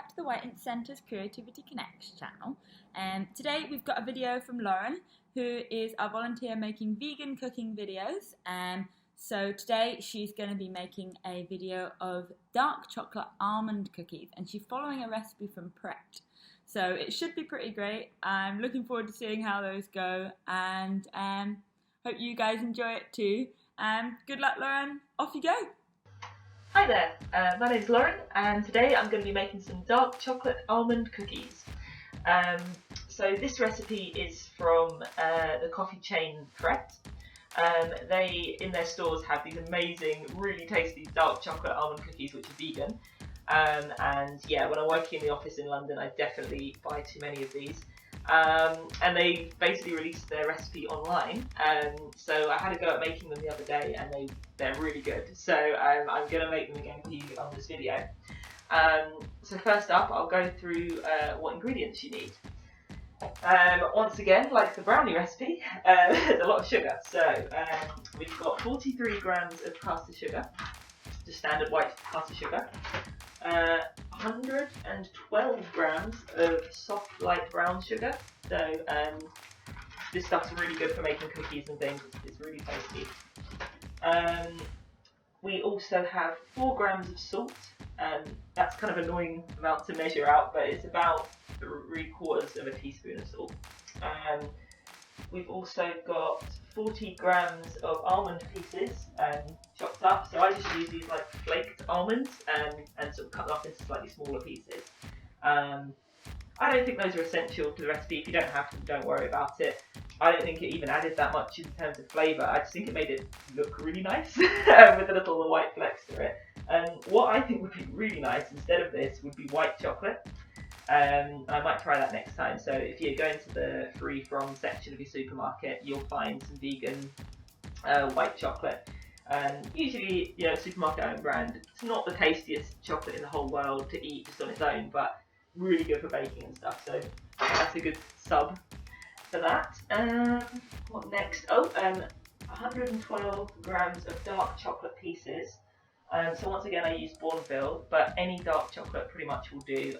back to the White Ink Centre's Creativity Connects channel. Today we've got a video from Lauren, who is our volunteer making vegan cooking videos. So today she's going to be making a video of dark chocolate almond cookies, and she's following a recipe from PRET. So it should be pretty great. I'm looking forward to seeing how those go, and hope you guys enjoy it too. Good luck, Lauren. Off you go. Hi there, my name's Lauren, and today I'm going to be making some dark chocolate almond cookies. So this recipe is from the coffee chain PRET. They, in their stores, have these amazing, really tasty dark chocolate almond cookies which are vegan. And yeah, when I'm working in the office in London, I definitely buy too many of these. And they basically released their recipe online, so I had a go at making them the other day, and they're really good. So I'm going to make them again for you on this video. So first up, I'll go through what ingredients you need. Once again, like the brownie recipe, there's a lot of sugar. So we've got 43 grams of caster sugar, just standard white caster sugar. 112 grams of soft light brown sugar. So this stuff's really good for making cookies and things. It's really tasty. We also have 4 grams of salt. That's kind of an annoying amount to measure out, but it's about 3/4 teaspoon of salt. We've also got 40 grams of almond pieces chopped up. So I just use these like flaked almonds and sort of cut them up into slightly smaller pieces. I don't think those are essential to the recipe. If you don't have them, don't worry about it. I don't think it even added that much in terms of flavour. I just think it made it look really nice with a little white flecks to it. What I think would be really nice instead of this would be white chocolate. I might try that next time. So if you go into the free from section of your supermarket, you'll find some vegan white chocolate. Usually, you know, supermarket owned brand. It's not the tastiest chocolate in the whole world to eat just on its own, but really good for baking and stuff. So that's a good sub for that. What next? 112 grams of dark chocolate pieces. So once again, I use Bourneville, but any dark chocolate pretty much will do.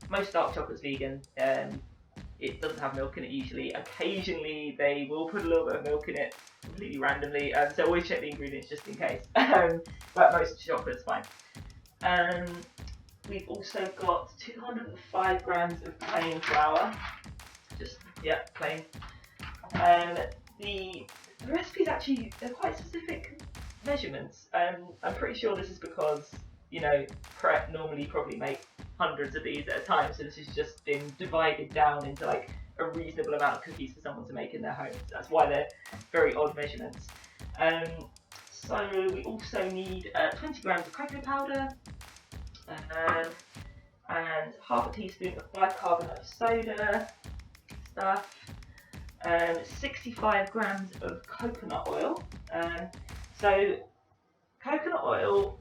Most dark chocolate's vegan. It doesn't have milk in it usually. Occasionally they will put a little bit of milk in it, completely randomly. So always check the ingredients just in case. But most chocolate's fine. We've also got 205 grams of plain flour. Just, yeah, plain. The recipe's actually, they're quite specific measurements. I'm pretty sure this is because, you know, PRET normally probably make hundreds of these at a time, so this has just been divided down into like a reasonable amount of cookies for someone to make in their home. So that's why they're very odd measurements. So we also need 20 grams of cocoa powder, and half a teaspoon of bicarbonate of soda stuff, 65 grams of coconut oil. So coconut oil,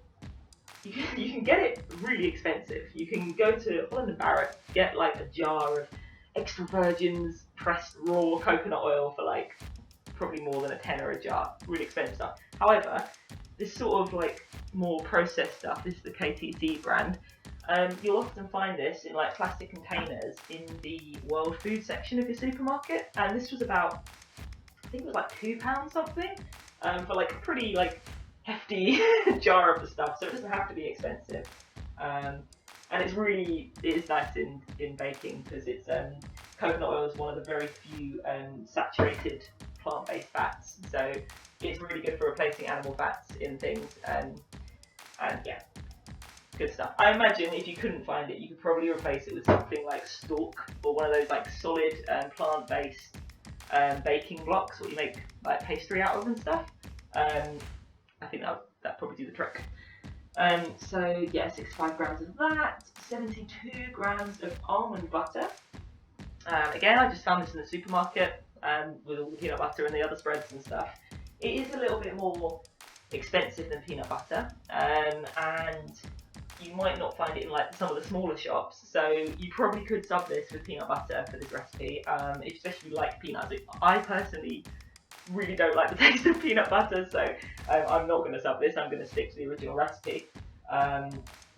you can get it really expensive. You can go to Holland & Barrett, get like a jar of extra virgins pressed raw coconut oil for like probably more than a tenner a jar. Really expensive stuff. However, this sort of like more processed stuff, this is the KTC brand, you'll often find this in like plastic containers in the world food section of your supermarket, and this was about, I think it was like £2 something, for like a pretty like hefty jar of the stuff, so it doesn't have to be expensive. And it is nice in baking because it's coconut oil is one of the very few saturated plant-based fats, so it's really good for replacing animal fats in things, and yeah, good stuff. I imagine if you couldn't find it, you could probably replace it with something like Stork, or one of those like solid plant-based baking blocks, what you make like pastry out of and stuff. I think that'd probably do the trick. So yeah, 65 grams of that, 72 grams of almond butter. Again, I just found this in the supermarket with all the peanut butter and the other spreads and stuff. It is a little bit more expensive than peanut butter, and you might not find it in like some of the smaller shops. So you probably could sub this with peanut butter for this recipe, especially if you like peanuts. I personally really don't like the taste of peanut butter, so I'm not going to sub this. I'm going to stick to the original recipe.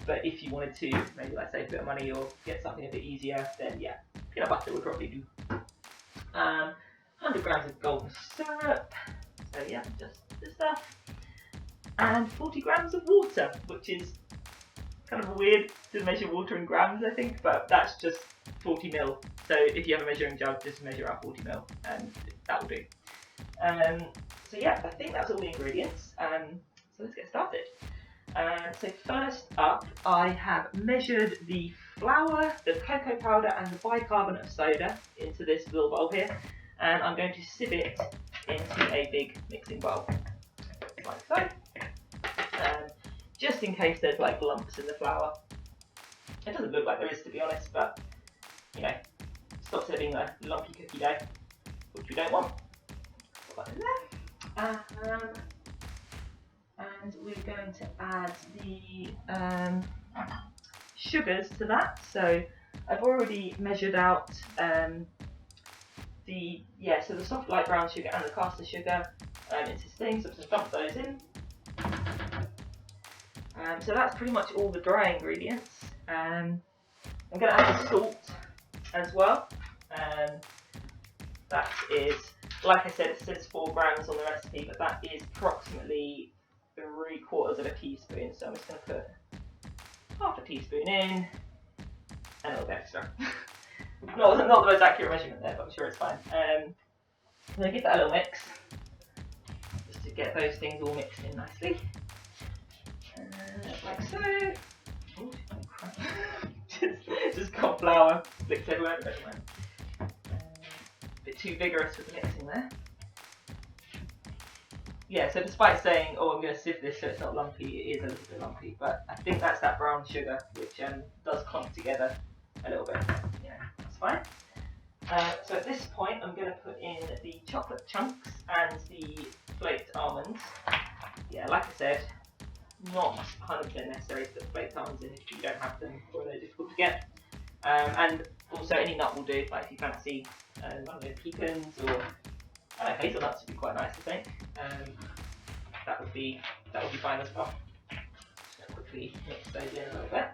But if you wanted to, maybe like save a bit of money or get something a bit easier, then yeah, peanut butter would probably do. 100 grams of golden syrup, so yeah, just the stuff. And 40 grams of water, which is kind of weird to measure water in grams, I think, but that's just 40 ml. So if you have a measuring jug, just measure out 40 ml, and that will do. So yeah, I think that's all the ingredients. So let's get started. So first up, I have measured the flour, the cocoa powder, and the bicarbonate of soda into this little bowl here, and I'm going to sieve it into a big mixing bowl, like so. Just in case there's like lumps in the flour. It doesn't look like there is, to be honest, but you know, stops it being a lumpy cookie dough, which we don't want. Put that in there. And we're going to add the sugars to that. So I've already measured out the soft light brown sugar and the caster sugar into things. So I'm just going to dump those in. So that's pretty much all the dry ingredients. I'm going to add the salt as well. That is, like I said, it says 4 grams on the recipe, but that is approximately 3/4 teaspoon. So I'm just going to put half a teaspoon in and a little bit extra. not the most accurate measurement there, but I'm sure it's fine. I'm going to give that a little mix, just to get those things all mixed in nicely. Like so. Ooh, crap. just got flour flicked everywhere. A bit too vigorous with the mixing there. Yeah, so despite saying, oh, I'm going to sieve this so it's not lumpy, it is a little bit lumpy, but I think that's that brown sugar which does clump together a little bit. Yeah, that's fine. So at this point, I'm going to put in the chocolate chunks and the flaked almonds. Yeah, like I said, not 100% necessary to put flaked almonds in if you don't have them or they're difficult to get. And also any nut will do, like if you fancy one of those pecans or I don't know, hazelnuts would be quite nice, I think. That would be fine as well. Just going to quickly mix those in a little bit.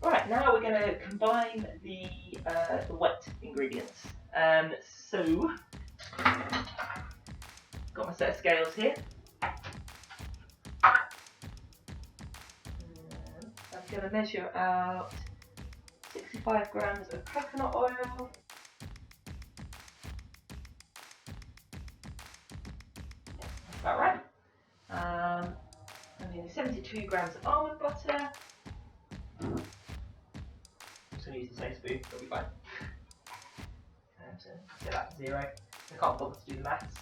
Right, now we're going to combine the wet ingredients. So, got my set of scales here. I'm going to measure out 65 grams of coconut oil. About right. I'm using 72 grams of almond butter. I'm just going to use the same spoon, it'll be fine. So set that to 0. I can't bother to do the maths.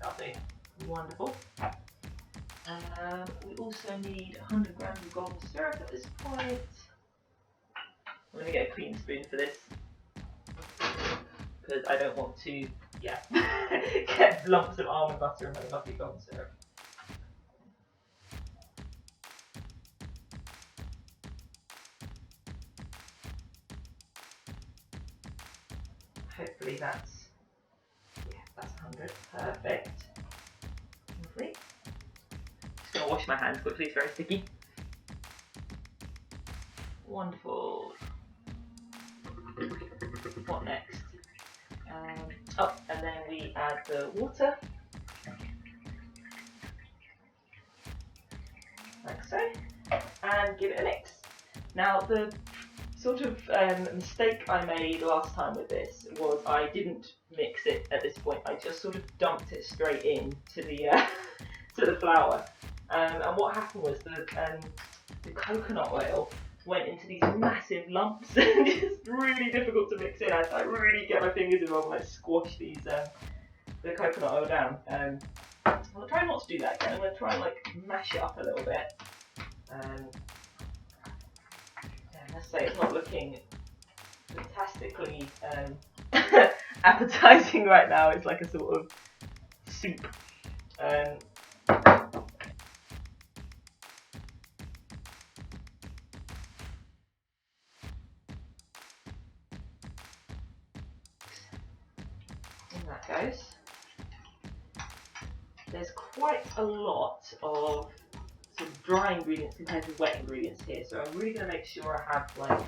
That'll do. Wonderful. We also need 100 grams of golden syrup at this point. I'm going to get a clean spoon for this because I don't want to, get lumps of almond butter in my lovely golden syrup. Hopefully that's 100. Perfect. Lovely. Just going to wash my hands quickly, it's very sticky. Wonderful. What next? And then we add the water, like so, and give it a mix. Now the sort of mistake I made last time with this was I didn't mix it at this point. I just sort of dumped it straight in to the to the flour, and what happened was the coconut oil went into these massive lumps and it's really difficult to mix in. I really get my fingers involved and like squash these the coconut oil down. I'm gonna try not to do that again. I'm gonna try and like mash it up a little bit. Let's say it's not looking fantastically appetizing right now. It's like a sort of soup. there's quite a lot of sort of dry ingredients compared to wet ingredients here, so I'm really going to make sure I have like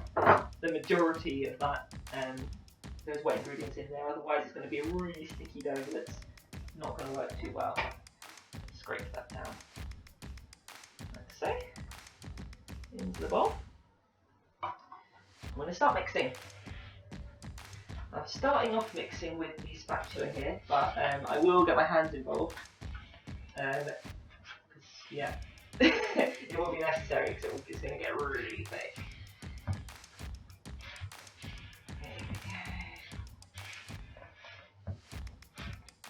the majority of that those wet ingredients in there, otherwise it's going to be a really sticky dough that's not going to work too well. Scrape that down like so into the bowl. I'm going to start mixing. I'm starting off mixing with the spatula here, but I will get my hands involved. Yeah, it won't be necessary because it's going to get really thick. There we go.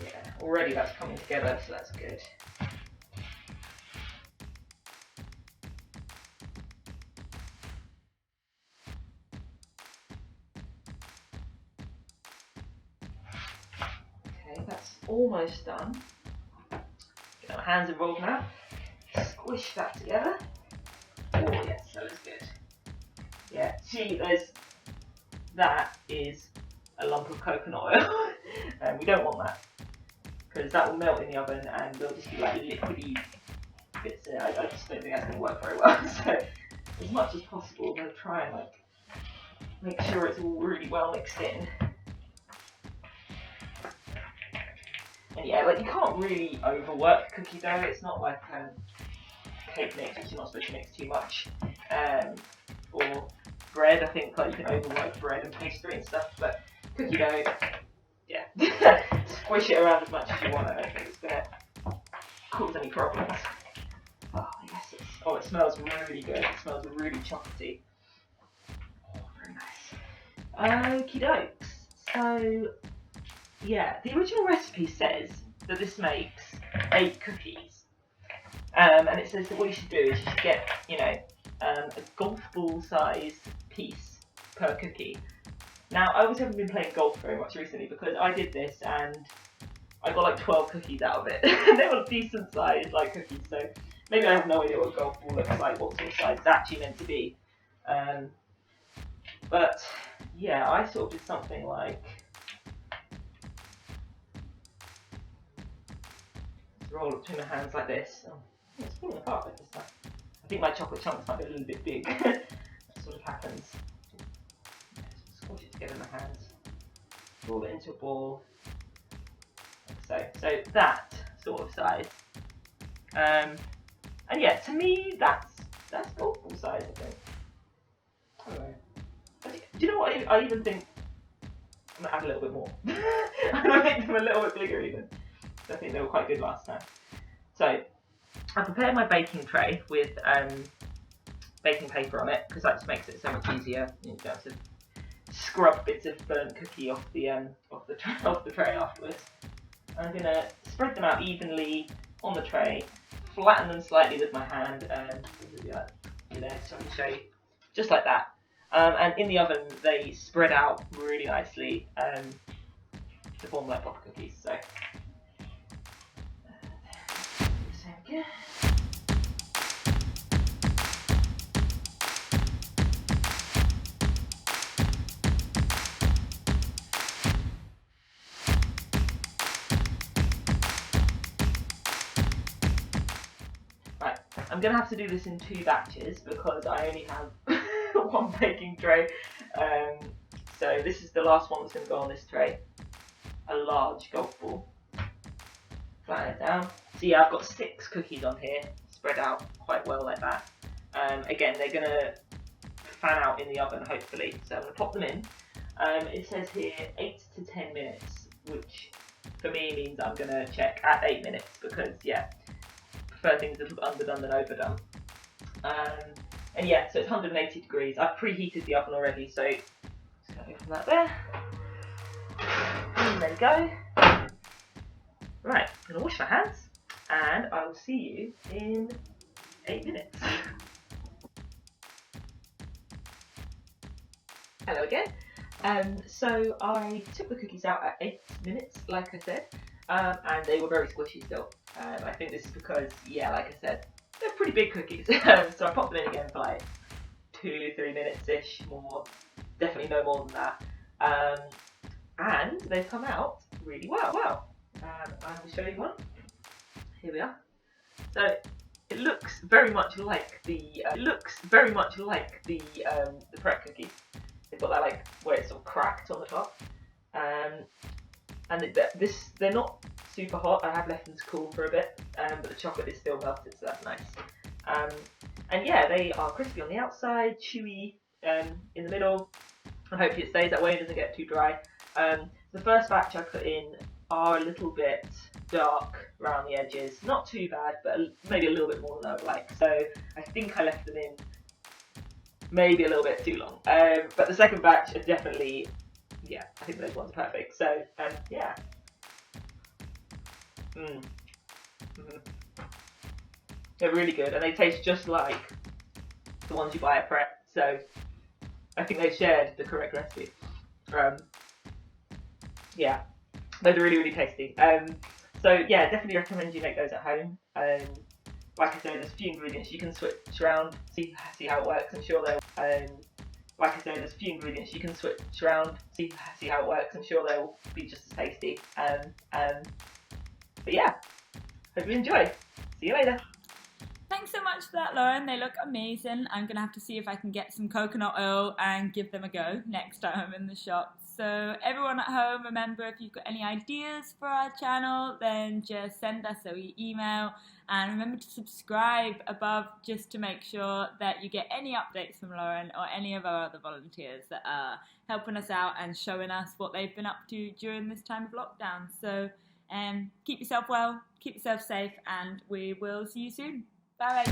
Yeah, already that's coming together, so that's good. Okay, that's almost done. Get my hands involved now. Squish that together. Oh yes, that looks good. Yeah, see, that is a lump of coconut oil, and we don't want that because that will melt in the oven and there'll just be like liquidy bits in it. I just don't think that's going to work very well. So as much as possible, I'm going to try and like make sure it's all really well mixed in. And yeah, like you can't really overwork cookie dough. It's not like cake mix, which you're not supposed to mix too much. Or bread, I think like you can overwork bread and pastry and stuff, but cookie dough, yeah, squish it around as much as you want. I don't think it's going to cause any problems. Oh yes, it smells really good. It smells really chocolatey. Oh, very nice. Okie dokes. So yeah, the original recipe says that this makes 8 cookies. And it says that what you should do is you should get, a golf ball sized piece per cookie. Now, I obviously haven't been playing golf very much recently because I did this and I got like 12 cookies out of it. They were decent sized like cookies, so maybe I have no idea what a golf ball looks like, what sort of size it's actually meant to be. But yeah, I sort of did something like, roll it between my hands like this. Oh, it's falling apart like this time. I think my chocolate chunks might be a little bit big. That sort of happens. Squish it together in my hands. Roll it into a ball. Like so. So that sort of size. And yeah, to me that's golf ball size, I think. I don't know. Do you know what? I even think I'm gonna add a little bit more. I'm gonna make them a little bit bigger even. I think they were quite good last time. So I prepared my baking tray with baking paper on it because that just makes it so much easier. You don't have to scrub bits of burnt cookie off the tray afterwards. I'm gonna spread them out evenly on the tray, flatten them slightly with my hand, and so I can show you, just like that. And in the oven they spread out really nicely to form like proper cookies. So. Yeah. Right, I'm going to have to do this in 2 batches because I only have one baking tray. So this is the last one that's going to go on this tray. A large golf ball. Flatten it down. So yeah, I've got 6 cookies on here, spread out quite well like that. Again, they're going to fan out in the oven, hopefully. So I'm going to pop them in. It says here 8 to 10 minutes, which for me means I'm going to check at 8 minutes because, yeah, I prefer things a little underdone than overdone. And yeah, so it's 180 degrees. I've preheated the oven already, so just going to go from that there. And there we go. Right, I'm going to wash my hands. And I will see you in 8 minutes. Hello again. So I took the cookies out at 8 minutes, like I said, and they were very squishy still. I think this is because, yeah, like I said, they're pretty big cookies. So I popped them in again for like 2-3 minutes-ish, more, definitely no more than that. And they've come out really well. I will show you one. here we are. So it looks very much like the Pret cookies. They've got that like where it's sort of cracked on the top. And they're not super hot. I have left them to cool for a bit, but the chocolate is still melted, so that's nice. And yeah, they are crispy on the outside, chewy in the middle, and hopefully it stays that way and doesn't get too dry. The first batch I put in are a little bit dark around the edges, not too bad, but maybe a little bit more than I would like. So I think I left them in maybe a little bit too long. But the second batch are definitely, yeah, I think those ones are perfect. So yeah. They're really good, and they taste just like the ones you buy at Pret. So I think they shared the correct recipe. Yeah, those are really, really tasty. So yeah, definitely recommend you make those at home. Like I said, there's a few ingredients you can switch around, see how it works. I'm sure they'll. Like I said, there's a few ingredients you can switch around, see how it works. I'm sure they'll be just as tasty. But yeah, hope you enjoy. See you later. Thanks so much for that, Lauren. They look amazing. I'm going to have to see if I can get some coconut oil and give them a go next time I'm in the shop. So everyone at home, remember, if you've got any ideas for our channel, then just send us an email. And remember to subscribe above just to make sure that you get any updates from Lauren or any of our other volunteers that are helping us out and showing us what they've been up to during this time of lockdown. So keep yourself well, keep yourself safe, and we will see you soon. Bye.